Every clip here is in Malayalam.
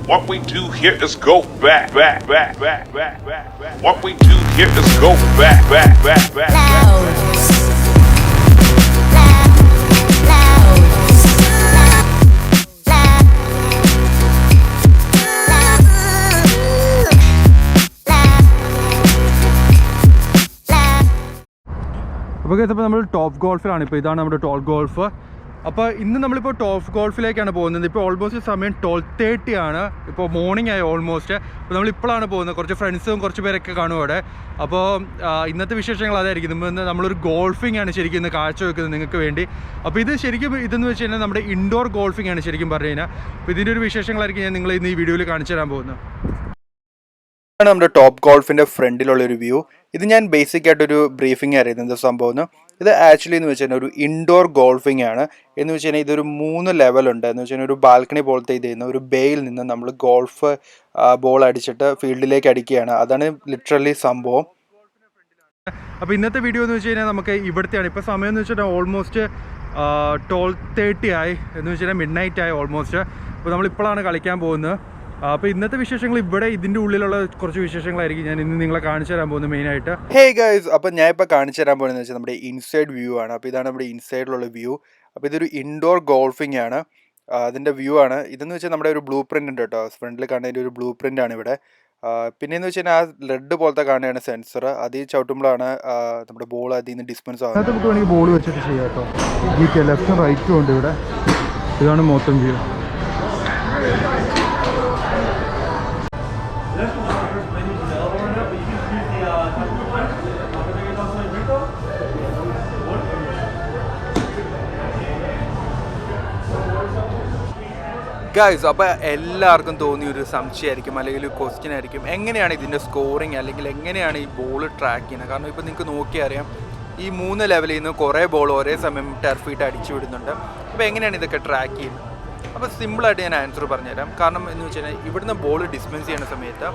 What we do here is go back. What we do here is go back. അപ്പോൾ കേട്ടപ്പോൾ നമ്മൾ ടോപ്പ് ഗോൾഫിലാണ്. ഇപ്പോൾ ഇതാണ് നമ്മുടെ ടോപ്പ് ഗോൾഫ്. അപ്പോൾ ഇന്ന് നമ്മളിപ്പോൾ ടോപ്പ് ഗോൾഫിലേക്കാണ് പോകുന്നത്. ഇപ്പോൾ ഓൾമോസ്റ്റ് സമയം 12:30 ആണ്. ഇപ്പോൾ മോർണിംഗ് ആയി ഓൾമോസ്റ്റ്. അപ്പോൾ നമ്മളിപ്പോഴാണ് പോകുന്നത്. കുറച്ച് ഫ്രണ്ട്സും കുറച്ച് പേരൊക്കെ കാണും അവിടെ. അപ്പോൾ ഇന്നത്തെ വിശേഷങ്ങൾ അതായിരിക്കും. ഇന്ന് നമ്മളൊരു ഗോൾഫിംഗ് ആണ് ശരിക്കും ഇന്ന് കാഴ്ചവെക്കുന്നത് നിങ്ങൾക്ക് വേണ്ടി. അപ്പോൾ ഇത് ശരിക്കും ഇതെന്ന് വെച്ച് കഴിഞ്ഞാൽ നമ്മുടെ ഇൻഡോർ ഗോൾഫിംഗ് ആണ് ശരിക്കും പറഞ്ഞു കഴിഞ്ഞാൽ. അപ്പോൾ ഇതിൻ്റെ ഒരു വിശേഷങ്ങളായിരിക്കും ഞാൻ നിങ്ങൾ ഇന്ന് ഈ വീഡിയോയിൽ കാണിച്ചു തരാൻ പോകുന്നത്. ഇതാണ് നമ്മുടെ ടോപ്പ് ഗോൾഫിൻ്റെ ഫ്രണ്ടിലുള്ളൊരു വ്യൂ. ഇത് ഞാൻ ബേസിക് ആയിട്ടൊരു ബ്രീഫിംഗ് ആയിരുന്നു എന്താ സംഭവം. ഇത് ആക്ച്വലി എന്ന് വെച്ച് കഴിഞ്ഞാൽ ഒരു ഇൻഡോർ ഗോൾഫിംഗ് ആണ്. എന്ന് വെച്ച് കഴിഞ്ഞാൽ ഇതൊരു 3 ലെവലുണ്ട്. എന്ന് വെച്ച് കഴിഞ്ഞാൽ ഒരു ബാൽക്കണി പോലത്തെ ഇത് ചെയ്യുന്ന ഒരു ബേയിൽ നിന്ന് നമ്മൾ ഗോൾഫ് ബോൾ അടിച്ചിട്ട് ഫീൽഡിലേക്ക് അടിക്കുകയാണ്. അതാണ് ലിറ്ററലി സംഭവം. അപ്പോൾ ഇന്നത്തെ വീഡിയോ എന്ന് വെച്ച് കഴിഞ്ഞാൽ നമുക്ക് ഇവിടുത്തെയാണ്. ഇപ്പോൾ സമയം എന്ന് വെച്ചാൽ ഓൾമോസ്റ്റ് 12:30 ആയി. എന്ന് വെച്ച് കഴിഞ്ഞാൽ മിഡ് നൈറ്റ് ആയി ഓൾമോസ്റ്റ്. അപ്പോൾ നമ്മളിപ്പോഴാണ് കളിക്കാൻ പോകുന്നത്. അപ്പോൾ ഇന്നത്തെ വിശേഷങ്ങൾ ഇവിടെ ഇതിൻ്റെ ഉള്ളിലുള്ള കുറച്ച് വിശേഷങ്ങളായിരിക്കും ഞാൻ ഇന്ന് നിങ്ങളെ കാണിച്ചു തരാൻ പോകുന്നത് മെയിനായിട്ട്. ഹേ ഗൈസ്, അപ്പോൾ ഞാൻ ഇപ്പോൾ കാണിച്ചു തരാൻ പോകുന്നത് വെച്ചാൽ നമ്മുടെ ഇൻസൈഡ് വ്യൂ ആണ്. അപ്പോൾ ഇതാണ് നമ്മുടെ ഇൻസൈഡിലുള്ള വ്യൂ. അപ്പോൾ ഇതൊരു ഇൻഡോർ ഗോൾഫിംഗ് ആണ്. അതിൻ്റെ വ്യൂ ആണ്. ഇതെന്ന് വെച്ചാൽ നമ്മുടെ ഒരു ബ്ലൂ പ്രിൻ്റ് ഉണ്ട് കേട്ടോ. ഫ്രണ്ടിൽ കാണുന്നതിൻ്റെ ഒരു ബ്ലൂ പ്രിൻ്റ് ആണ് ഇവിടെ. പിന്നെയെന്ന് വെച്ച് കഴിഞ്ഞാൽ ആ റെഡ് പോലത്തെ കാണുകയാണ് സെൻസർ. അത് ചവിട്ടുമ്പോഴാണ് നമ്മുടെ ബോൾ അതിൽ നിന്ന് ഡിസ്പെൻസ് ആകുന്നത്. നമുക്ക് വേണമെങ്കിൽ ബോൾ വെച്ചിട്ട് ചെയ്യാം കേട്ടോ. ഈ ലെഫ്റ്റും റൈറ്റും ഉണ്ട് ഇവിടെ. ഇതാണ് മൊത്തം വ്യൂ. ഗൈസ്, അപ്പോൾ എല്ലാവർക്കും തോന്നിയൊരു സംശയമായിരിക്കും അല്ലെങ്കിൽ ഒരു ക്വസ്റ്റ്യൻ ആയിരിക്കും, എങ്ങനെയാണ് ഇതിൻ്റെ സ്കോറിങ് അല്ലെങ്കിൽ എങ്ങനെയാണ് ഈ ബോൾ ട്രാക്ക് ചെയ്യുന്നത്. കാരണം ഇപ്പോൾ നിങ്ങൾക്ക് നോക്കിയാൽ അറിയാം, ഈ 3 ലെവലിൽ നിന്ന് കുറേ ബോൾ ഒരേ സമയം ടർഫിട്ട് അടിച്ചു വിടുന്നുണ്ട്. അപ്പോൾ എങ്ങനെയാണ് ഇതൊക്കെ ട്രാക്ക് ചെയ്യുന്നത്? അപ്പോൾ സിമ്പിളായിട്ട് ഞാൻ ആൻസർ പറഞ്ഞുതരാം. കാരണം എന്ന് വെച്ച് കഴിഞ്ഞാൽ ഇവിടുന്ന് ബോൾ ഡിസ്പെൻസ് ചെയ്യുന്ന സമയത്ത്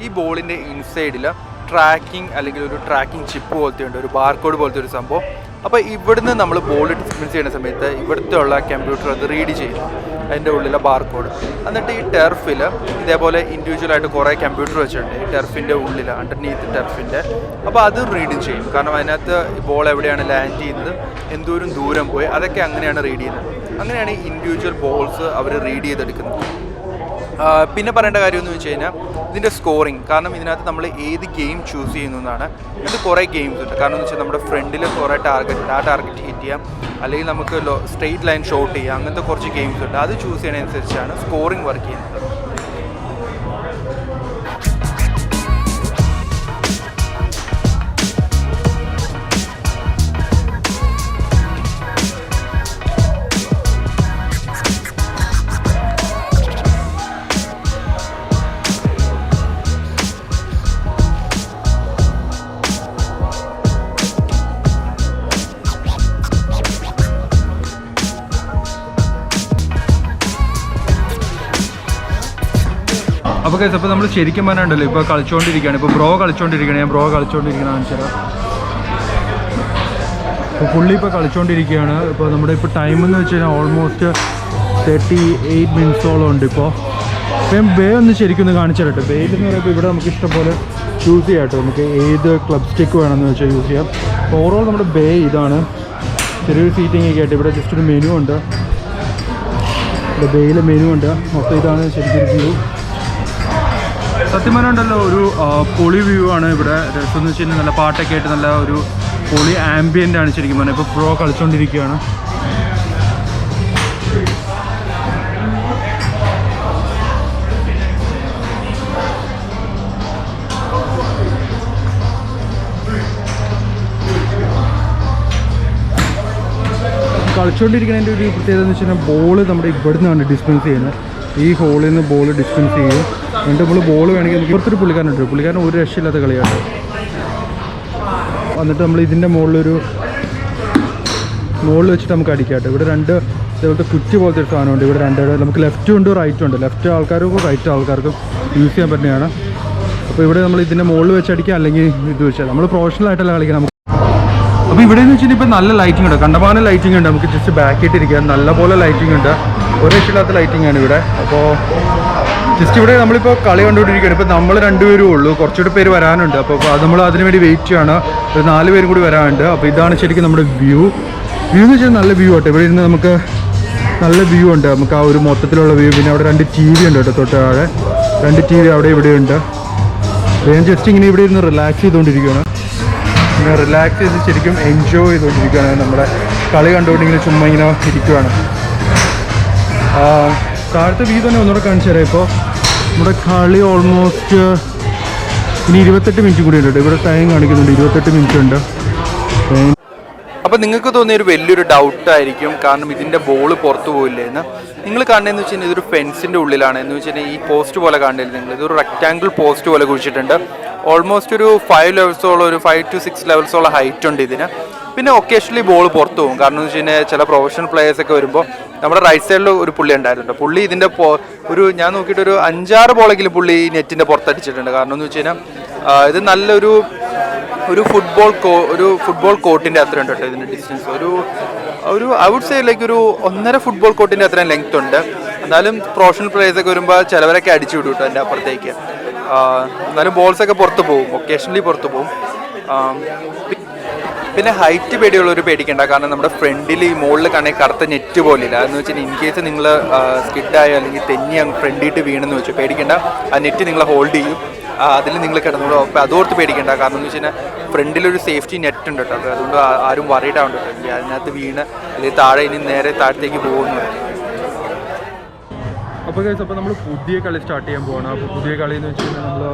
ഈ ബോളിൻ്റെ ഇൻസൈഡിൽ ട്രാക്കിംഗ് അല്ലെങ്കിൽ ഒരു ട്രാക്കിംഗ് ചിപ്പ് പോലത്തെ ഉണ്ട്, ഒരു ബാർകോഡ് പോലത്തെ ഒരു സംഭവം. അപ്പോൾ ഇവിടുന്ന് നമ്മൾ ബോൾ ഡിസ്പെൻസ് ചെയ്യുന്ന സമയത്ത് ഇവിടുത്തെ ഉള്ള കമ്പ്യൂട്ടർ അത് റീഡ് ചെയ്യുന്നു, അതിൻ്റെ ഉള്ളിലെ ബാർകോഡ്. എന്നിട്ട് ഈ ടർഫിൽ ഇതേപോലെ ഇൻഡിവിജ്വലായിട്ട് കുറേ കമ്പ്യൂട്ടർ വെച്ചിട്ടുണ്ട് ഈ ടർഫിൻ്റെ ഉള്ളിൽ, അണ്ടർനീത്ത് ടർഫിൻ്റെ. അപ്പോൾ അത് റീഡ് ചെയ്യും. കാരണം അതിനകത്ത് ബോൾ എവിടെയാണ് ലാൻഡ് ചെയ്യുന്നത്, എന്തോരം ദൂരം പോയി, അതൊക്കെ അങ്ങനെയാണ് റീഡ് ചെയ്യുന്നത്. അങ്ങനെയാണ് ഈ ഇൻഡിവിജ്വൽ ബോൾസ് അവർ റീഡ് ചെയ്തെടുക്കുന്നത്. പിന്നെ പറയേണ്ട കാര്യം എന്ന് വെച്ച് കഴിഞ്ഞാൽ ഇതിൻ്റെ സ്കോറിങ്. കാരണം ഇതിനകത്ത് നമ്മൾ ഏത് ഗെയിം ചൂസ് ചെയ്യുന്നു എന്നാണ്. ഇത് കുറേ ഗെയിംസ് ഉണ്ട്. കാരണം എന്ന് വെച്ചാൽ നമ്മുടെ ഫ്രണ്ടിൽ കുറേ ടാർഗറ്റ് ഉണ്ട്, ആ ടാർഗറ്റ് ഹിറ്റ് ചെയ്യാം, അല്ലെങ്കിൽ നമുക്ക് സ്ട്രെയിറ്റ് ലൈൻ ഷോട്ട് ചെയ്യാം, അങ്ങനത്തെ കുറച്ച് ഗെയിംസ് ഉണ്ട്. അത് ചൂസ് ചെയ്യുന്നതനുസരിച്ചാണ് സ്കോറിങ് വർക്ക് ചെയ്യുന്നത്. അപ്പോൾ കേസ്, അപ്പോൾ നമ്മൾ ശരിക്കും പറഞ്ഞിട്ടുണ്ടല്ലോ ഇപ്പോൾ കളിച്ചുകൊണ്ടിരിക്കുകയാണ്. ഇപ്പോൾ ബ്രോ കളിച്ചുകൊണ്ടിരിക്കുകയാണ്. ഞാൻ ബ്രോ കളിച്ചുകൊണ്ടിരിക്കണം കാണിച്ചാൽ. ഇപ്പോൾ പുള്ളി ഇപ്പോൾ കളിച്ചുകൊണ്ടിരിക്കുകയാണ്. ഇപ്പോൾ നമ്മുടെ ഇപ്പോൾ ടൈം എന്ന് വെച്ച് കഴിഞ്ഞാൽ ഓൾമോസ്റ്റ് 38 മിനിറ്റ്സോളം ഉണ്ട്. ഇപ്പോൾ ഞാൻ ബേ ഒന്ന് ശരിക്കും ഒന്ന് കാണിച്ചു തരട്ടെ. ബേയിൽ എന്ന് പറയുമ്പോൾ ഇവിടെ നമുക്ക് ഇഷ്ടംപോലെ ചൂസ് ചെയ്യാം കേട്ടോ. നമുക്ക് ഏത് ക്ലബ് സ്റ്റിക്ക് വേണമെന്ന് വെച്ചാൽ യൂസ് ചെയ്യാം. ഓവറോൾ നമ്മുടെ ബേ ഇതാണ്. ചെറിയൊരു സീറ്റിംഗ് ഒക്കെ ആയിട്ട് ഇവിടെ ജസ്റ്റ് ഒരു മെനു ഉണ്ട്. ഇവിടെ ബേയിൽ മെനു ഉണ്ട്. മൊത്തം ഇതാണ് ശരിക്കും വ്യൂ. സത്യം പറഞ്ഞുണ്ടല്ലോ ഒരു പൊളി വ്യൂ ആണ് ഇവിടെ. രസം എന്ന് വെച്ച് കഴിഞ്ഞാൽ നല്ല പാട്ടൊക്കെ ആയിട്ട് നല്ല ഒരു പൊളി ആംബിയൻ്റ് ആണ് ശരിക്കും പറഞ്ഞാൽ. ഇപ്പോൾ പ്രോ കളിച്ചുകൊണ്ടിരിക്കുകയാണ്. കളിച്ചുകൊണ്ടിരിക്കുന്നതിൻ്റെ ഒരു പ്രത്യേകത എന്ന് വെച്ച് കഴിഞ്ഞാൽ ബോൾ നമ്മുടെ ഇവിടെ നിന്നാണ് ഡിസ്പെൻസ് ചെയ്യുന്നത്. ഈ ഹോളിൽ നിന്ന് ബോൾ ഡിസ്പെൻസ് ചെയ്യും. എന്നിട്ട് നമ്മൾ ബോൾ വേണമെങ്കിൽ നമുക്ക് ഇവിടുത്തെ ഒരു പുള്ളിക്കാരനുണ്ട്. പുള്ളിക്കാരൻ ഒരു രക്ഷയില്ലാത്ത കളിയാണ്. എന്നിട്ട് നമ്മൾ ഇതിൻ്റെ മുകളിൽ വെച്ചിട്ട് നമുക്ക് അടിക്കാം. ഇവിടെ 2 ഇതേപോലത്തെ കുറ്റി പോലത്തെ ഒരു സാധനമുണ്ട്. ഇവിടെ 2 നമുക്ക് ലെഫ്റ്റും ഉണ്ട് റൈറ്റും ഉണ്ട്. ലെഫ്റ്റ് ആൾക്കാർക്കും റൈറ്റ് ആൾക്കാർക്കും യൂസ് ചെയ്യാൻ പറ്റുന്നതാണ്. അപ്പോൾ ഇവിടെ നമ്മൾ ഇതിൻ്റെ മുകളിൽ വെച്ച് അടിക്കാം, അല്ലെങ്കിൽ ഇത് വെച്ചാൽ നമ്മൾ പ്രൊഫഷണൽ ആയിട്ടല്ല കളിക്കണം. അപ്പോൾ ഇവിടെ എന്ന് വെച്ചിട്ട് ഇപ്പോൾ നല്ല ലൈറ്റിംഗ് ഉണ്ട്, കണ്ടമാനം ലൈറ്റിംഗ് ഉണ്ട്. നമുക്ക് ജസ്റ്റ് ബാക്കിയിട്ടിരിക്കാൻ നല്ലപോലെ ലൈറ്റിംഗ് ഉണ്ട്. ഒരു രക്ഷയില്ലാത്ത ലൈറ്റിംഗ് ആണ് ഇവിടെ. അപ്പോൾ ജസ്റ്റ് ഇവിടെ നമ്മളിപ്പോൾ കളി കണ്ടുകൊണ്ടിരിക്കുകയാണ്. ഇപ്പോൾ നമ്മൾ രണ്ടുപേരും ഉള്ളൂ, കുറച്ചുകൂടി പേര് വരാനുണ്ട്. അപ്പോൾ അത് നമ്മൾ അതിന് വേണ്ടി വെയിറ്റ് ചെയ്യാണ്. ഒരു 4 പേരും കൂടി വരാനുണ്ട്. അപ്പോൾ ഇതാണ് ശരിക്കും നമ്മുടെ വ്യൂ എന്ന് വെച്ചാൽ നല്ല വ്യൂ ആട്ടോ. ഇവിടെ ഇരുന്ന് നമുക്ക് നല്ല വ്യൂ ഉണ്ട്, നമുക്ക് ആ ഒരു മൊത്തത്തിലുള്ള വ്യൂ. പിന്നെ അവിടെ 2 TV ഉണ്ട് കേട്ടോ, തൊട്ട് താഴെ 2 TV അവിടെ ഇവിടെയുണ്ട്. ഞാൻ ജസ്റ്റ് ഇങ്ങനെ ഇവിടെ ഇരുന്ന് റിലാക്സ് ചെയ്തുകൊണ്ടിരിക്കുകയാണ്. ഇങ്ങനെ റിലാക്സ് ചെയ്ത് ശരിക്കും എൻജോയ് ചെയ്തുകൊണ്ടിരിക്കുകയാണ്. നമ്മുടെ കളി കണ്ടുകൊണ്ടിങ്ങനെ ചുമ്മാ ഇങ്ങനെ ഇരിക്കുകയാണ്. താഴത്തെ വ്യൂ തന്നെ ഒന്നുകൂടെ കാണിച്ചു തരാം. ഇപ്പോൾ നമ്മുടെ കളി ഓൾമോസ്റ്റ് ഇനി 28 മിനിറ്റ് കൂടി ഉണ്ട്. ഇവിടെ ടൈം കാണിക്കുന്നുണ്ട്, 28 മിനിറ്റ് ഉണ്ട്. അപ്പോൾ നിങ്ങൾക്ക് തോന്നിയൊരു വലിയൊരു ഡൗട്ടായിരിക്കും, കാരണം ഇതിൻ്റെ ബോൾ പുറത്തു പോയില്ലേ എന്ന്. നിങ്ങൾ കാണുന്നതെന്ന് വെച്ച് കഴിഞ്ഞാൽ ഇതൊരു ഫെൻസിൻ്റെ ഉള്ളിലാണ്. എന്ന് വെച്ച് കഴിഞ്ഞാൽ ഈ പോസ്റ്റ് പോലെ കാണുന്നില്ല നിങ്ങൾ, ഇതൊരു റെക്റ്റാങ്കിൾ പോസ്റ്റ് പോലെ കുഴിച്ചിട്ടുണ്ട്. ഓൾമോസ്റ്റ് ഒരു 5 ലെവൽസോളം, ഒരു 5 to 6 ലെവൽസോളം ഹൈറ്റ് ഉണ്ട് ഇതിന്. പിന്നെ ഒക്കേഷണലി ബോൾ പുറത്തു പോകും. കാരണം എന്ന് വെച്ച് കഴിഞ്ഞാൽ ചില പ്രൊഫഷണൽ പ്ലേയേഴ്സൊക്കെ വരുമ്പോൾ നമ്മുടെ റൈറ്റ് സൈഡിൽ ഒരു പുള്ളി ഉണ്ടായിരുന്നു. പുള്ളി ഇതിൻ്റെ ഒരു ഞാൻ നോക്കിയിട്ട് ഒരു 5-6 ബോളെങ്കിലും പുള്ളി ഈ നെറ്റിൻ്റെ പുറത്തടിച്ചിട്ടുണ്ട്. കാരണം എന്ന് വെച്ച് കഴിഞ്ഞാൽ ഇത് നല്ലൊരു ഫുട്ബോൾ കോർട്ടിൻ്റെ അത്ര ഉണ്ട് കേട്ടോ ഇതിൻ്റെ ഡിസ്റ്റൻസ്. ഒരു ഐ വുഡ് സേ ലൈക്ക് ഒരു 1.5 ഫുട്ബോൾ കോർട്ടിൻ്റെ അത്രയും ലെങ്ത് ഉണ്ട്. എന്നാലും പ്രൊഫഷണൽ പ്ലേയേഴ്സൊക്കെ വരുമ്പോൾ ചിലവരൊക്കെ അടിച്ചു വിടും കേട്ടോ എൻ്റെ അപ്പുറത്തേക്ക്. എന്നാലും ബോൾസൊക്കെ പുറത്ത് പോകും, ഒക്കേഷണലി പുറത്ത് പോകും. പിന്നെ ഹൈറ്റ് പേടിയുള്ളവർ പേടിക്കേണ്ട, കാരണം നമ്മുടെ ഫ്രണ്ടിൽ ഈ മുകളിൽ കാണാൻ കറുത്ത നെറ്റ് പോലില്ല. അതെന്ന് വെച്ചാൽ ഇൻ കേസ് നിങ്ങൾ സ്കിഡായോ അല്ലെങ്കിൽ തെന്നി ഫ്രണ്ടിട്ട് വീണെന്ന് വെച്ചാൽ പേടിക്കേണ്ട, ആ നെറ്റ് നിങ്ങളെ ഹോൾഡ് ചെയ്യും, അതിൽ നിങ്ങൾ കിടന്നോളൂ. അപ്പോൾ അതോർത്ത് പേടിക്കേണ്ട. കാരണം എന്ന് വെച്ച് കഴിഞ്ഞാൽ ഫ്രണ്ടിലൊരു സേഫ്റ്റി നെറ്റ് ഉണ്ട് കേട്ടോ. അപ്പോൾ അതുകൊണ്ട് ആരും വറീഡ് ആവുന്നുണ്ട് കേട്ടോ, അതിനകത്ത് വീണ് അല്ലെങ്കിൽ താഴെ ഇനി നേരെ താഴത്തേക്ക് പോകുന്നു. അപ്പോൾ ഗൈസ്, അപ്പോൾ നമ്മൾ പുതിയ കളി സ്റ്റാർട്ട് ചെയ്യാൻ പോവാണ്. അപ്പോൾ പുതിയ കളി എന്ന് വെച്ച് കഴിഞ്ഞാൽ നമ്മൾ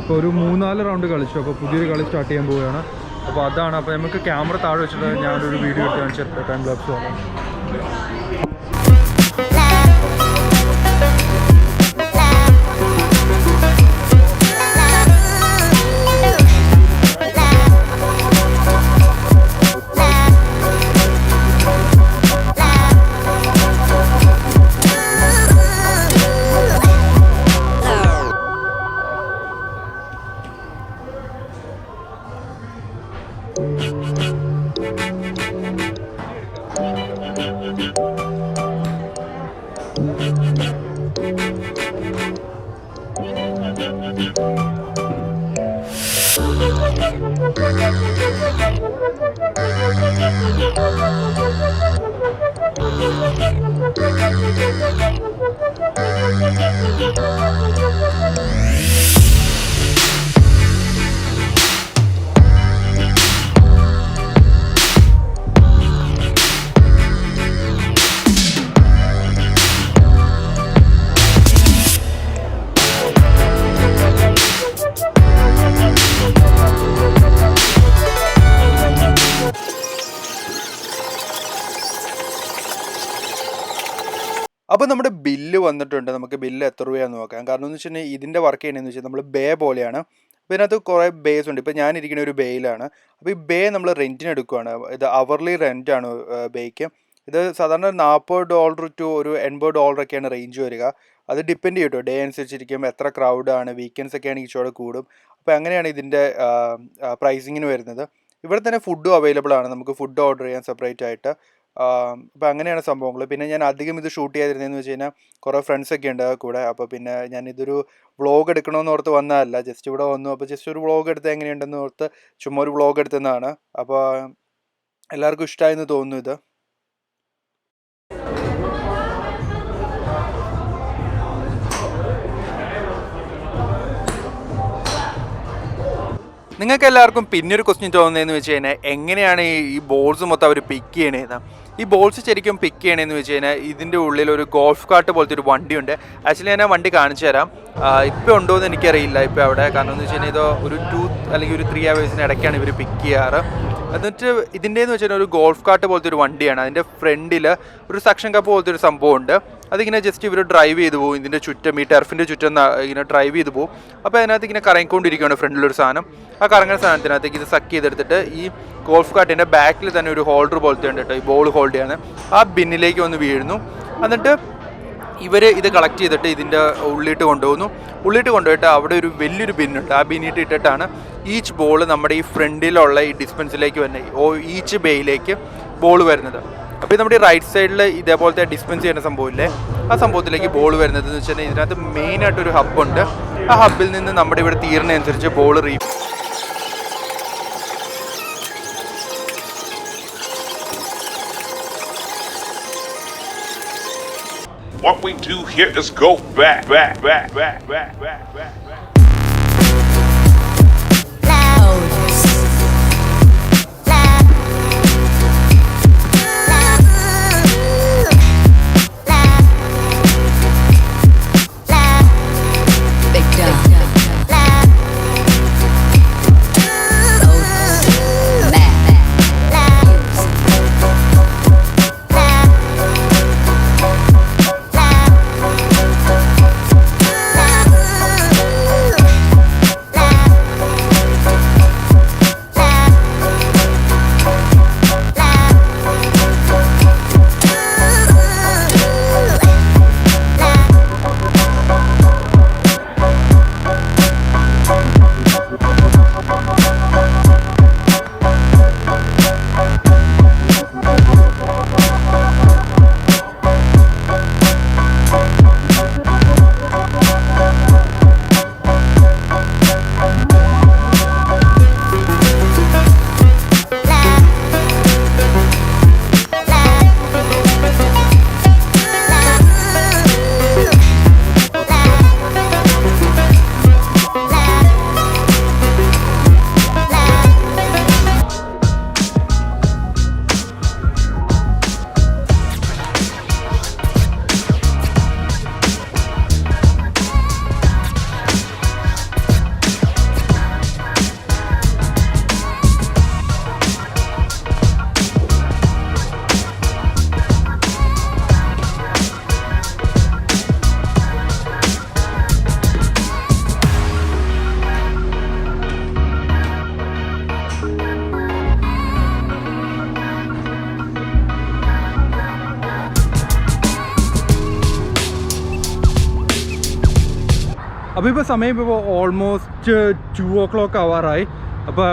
ഇപ്പോൾ ഒരു 3-4 റൗണ്ട് കളിച്ചു. അപ്പോൾ പുതിയൊരു കളി സ്റ്റാർട്ട് ചെയ്യാൻ പോവുകയാണ്. അപ്പോൾ അതാണ്. അപ്പോൾ നമുക്ക് ക്യാമറ താഴെ വെച്ചിട്ട് ഞാനൊരു വീഡിയോ എടുത്ത് കാണിച്ചിട്ട് ടൈം ലാപ്സ് ആണ്. അപ്പോൾ നമ്മുടെ ബില്ല് വന്നിട്ടുണ്ട്. നമുക്ക് ബില്ല് എത്ര രൂപയാണെന്ന് നോക്കാം. കാരണം എന്ന് വെച്ചിട്ടുണ്ടെങ്കിൽ ഇതിൻ്റെ വർക്ക് ചെയ്യണമെന്ന് വെച്ചാൽ നമ്മൾ ബേ പോലെയാണ്. അപ്പോൾ ഇതിനകത്ത് കുറേ ബേസ് ഉണ്ട്. ഇപ്പോൾ ഞാനിരിക്കുന്ന ഒരു ബേയിലാണ്. അപ്പോൾ ഈ ബേ നമ്മൾ റെൻറ്റിന് എടുക്കുകയാണ്. ഇത് അവർലി റെൻറ്റാണ് ബേക്ക്. ഇത് സാധാരണ $40 to ഒരു $80 റേഞ്ച് വരിക. അത് ഡിപ്പെൻഡ് ചെയ്യും കേട്ടോ, ഡേ അനുസരിച്ചിരിക്കും, എത്ര ക്രൗഡാണ്. വീക്കെൻഡ്സ് ഒക്കെ ആണെങ്കിൽ ഇച്ചിരി കൂടും. അപ്പോൾ അങ്ങനെയാണ് ഇതിൻ്റെ പ്രൈസിങ്ങിന് വരുന്നത്. ഇവിടെ തന്നെ ഫുഡും അവൈലബിൾ ആണ്, നമുക്ക് ഫുഡ് ഓർഡർ ചെയ്യാൻ സെപ്പറേറ്റ് ആയിട്ട്. അപ്പോൾ അങ്ങനെയാണ് സംഭവങ്ങൾ. പിന്നെ ഞാൻ അധികം ഇത് ഷൂട്ട് ചെയ്യാതിരുന്നതെന്ന് വെച്ച് കഴിഞ്ഞാൽ കുറേ ഫ്രണ്ട്സൊക്കെ ഉണ്ട് കൂടെ. അപ്പോൾ പിന്നെ ഞാനിതൊരു വ്ളോഗ് എടുക്കണമെന്ന് ഓർത്ത് വന്നതല്ല, ജസ്റ്റ് ഇവിടെ വന്നു. അപ്പോൾ ജസ്റ്റ് ഒരു വ്ളോഗ് എടുത്ത് എങ്ങനെയുണ്ടെന്ന് ഓർത്ത് ചുമ്മാ ഒരു വ്ളോഗ് എടുത്തതാണ്. അപ്പോൾ എല്ലാവർക്കും ഇഷ്ടമായെന്ന് തോന്നുന്നു ഇത്. നിങ്ങൾക്ക് എല്ലാവർക്കും പിന്നൊരു ക്വസ്റ്റ്യൻ തോന്നുന്നതെന്ന് വെച്ച് കഴിഞ്ഞാൽ എങ്ങനെയാണ് ഈ ബോൾസ് മൊത്തം അവർ പിക്ക് ചെയ്യണേന്ന്. ഈ ബോൾസ് ശരിക്കും പിക്ക് ചെയ്യണമെന്ന് വെച്ച് കഴിഞ്ഞാൽ ഇതിൻ്റെ ഉള്ളിൽ ഒരു ഗോൾഫ് കാർട്ട് പോലത്തെ ഒരു വണ്ടിയുണ്ട്. ആക്ച്വലി ഞാൻ ആ വണ്ടി കാണിച്ചു തരാം. ഇപ്പോൾ ഉണ്ടോ എന്ന് എനിക്കറിയില്ല ഇപ്പോൾ അവിടെ. കാരണം എന്ന് വെച്ച് കഴിഞ്ഞാൽ ഇത് ഒരു 2 അല്ലെങ്കിൽ ഒരു 3 hours ഇടയ്ക്കാണ് ഇവർ പിക്ക് ചെയ്യാറ്. എന്നിട്ട് ഇതിൻ്റെന്ന് വെച്ചാൽ ഒരു ഗോൾഫ് കാർട്ട് പോലത്തെ ഒരു വണ്ടിയാണ്. അതിൻ്റെ ഫ്രണ്ടിൽ ഒരു സക്ഷൻ കപ്പ് പോലത്തെ ഒരു സംഭവമുണ്ട്. അതിങ്ങനെ ജസ്റ്റ് ഇവർ ഡ്രൈവ് ചെയ്ത് പോകും. ഇതിൻ്റെ ചുറ്റും, ഈ ടെർഫിൻ്റെ ചുറ്റും ഇങ്ങനെ ഡ്രൈവ് ചെയ്ത് പോകും. അപ്പോൾ അതിനകത്ത് ഇങ്ങനെ കറങ്ങിക്കൊണ്ടിരിക്കുകയാണ് ഫ്രണ്ടിലൊരു സാധനം. ആ കറങ്ങുന്ന സാധനത്തിനകത്തേക്ക് ഇത് സക്ക് ചെയ്തെടുത്തിട്ട് ഈ ഗോൾഫ് കാർട്ടിൻ്റെ ബാക്കിൽ തന്നെ ഒരു ഹോൾഡർ പോലത്തെ ഉണ്ട് കേട്ടോ, ഈ ബോൾ ഹോൾഡ് ചെയ്യാൻ. ആ ബിന്നിലേക്ക് വന്ന് വീഴുന്നു. എന്നിട്ട് ഇവർ ഇത് കളക്ട് ചെയ്തിട്ട് ഇതിൻ്റെ ഉള്ളിട്ട് കൊണ്ടുപോകുന്നു. ഉള്ളിട്ട് കൊണ്ടുപോയിട്ട് അവിടെ ഒരു വലിയൊരു ബിന്നുണ്ട്. ആ ബിന്നിട്ട് ഇട്ടിട്ടാണ് ഈച്ച് ബോൾ നമ്മുടെ ഈ ഫ്രണ്ടിലുള്ള ഈ ഡിസ്പെൻസിലേക്ക് വരുന്നത്, ഈച്ച് ബേയിലേക്ക് ബോൾ വരുന്നത്. അപ്പോൾ നമ്മുടെ ഈ റൈറ്റ് സൈഡിൽ ഇതേപോലത്തെ ഡിസ്പെൻസ് ചെയ്യുന്ന സംഭവമില്ലേ, ആ സംഭവത്തിലേക്ക് ബോൾ വരുന്നത് എന്ന് വെച്ചാൽ ഇതിനകത്ത് മെയിനായിട്ടൊരു ഹബ്ബുണ്ട്. ആ ഹബ്ബിൽ നിന്ന് നമ്മുടെ ഇവിടെ തീരുന്നതനുസരിച്ച് ball What we do here is go back, back, back, back, back, back, back, back. അപ്പോൾ ഇപ്പോൾ സമയം ഇപ്പോൾ ഓൾമോസ്റ്റ് 2 o'clock ആവാറായി. അപ്പോൾ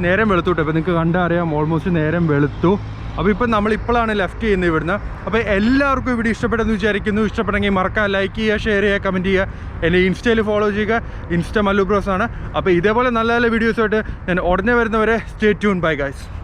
നേരം വെളുത്തുട്ടോ. ഇപ്പോൾ നിങ്ങൾക്ക് കണ്ടറിയാം ഓൾമോസ്റ്റ് നേരം വെളുത്തു. അപ്പോൾ ഇപ്പം നമ്മളിപ്പോഴാണ് ലെഫ്റ്റ് ചെയ്യുന്നത് ഇവിടുന്ന്. അപ്പോൾ എല്ലാവർക്കും ഇവിടെ ഇഷ്ടപ്പെട്ടെന്ന് വിചാരിക്കുന്നു. ഇഷ്ടപ്പെട്ടെങ്കിൽ മറക്കാൻ ലൈക്ക് ചെയ്യുക, ഷെയർ ചെയ്യുക, കമൻറ്റ് ചെയ്യുക. എന്നെ ഇൻസ്റ്റയിൽ ഫോളോ ചെയ്യുക. ഇൻസ്റ്റ മല്ലു ബ്രോസ് ആണ്. അപ്പോൾ ഇതേപോലെ നല്ല നല്ല വീഡിയോസായിട്ട് ഞാൻ ഉടനെ വരുന്നവരെ സ്റ്റേ ട്യൂൺ. Bye guys.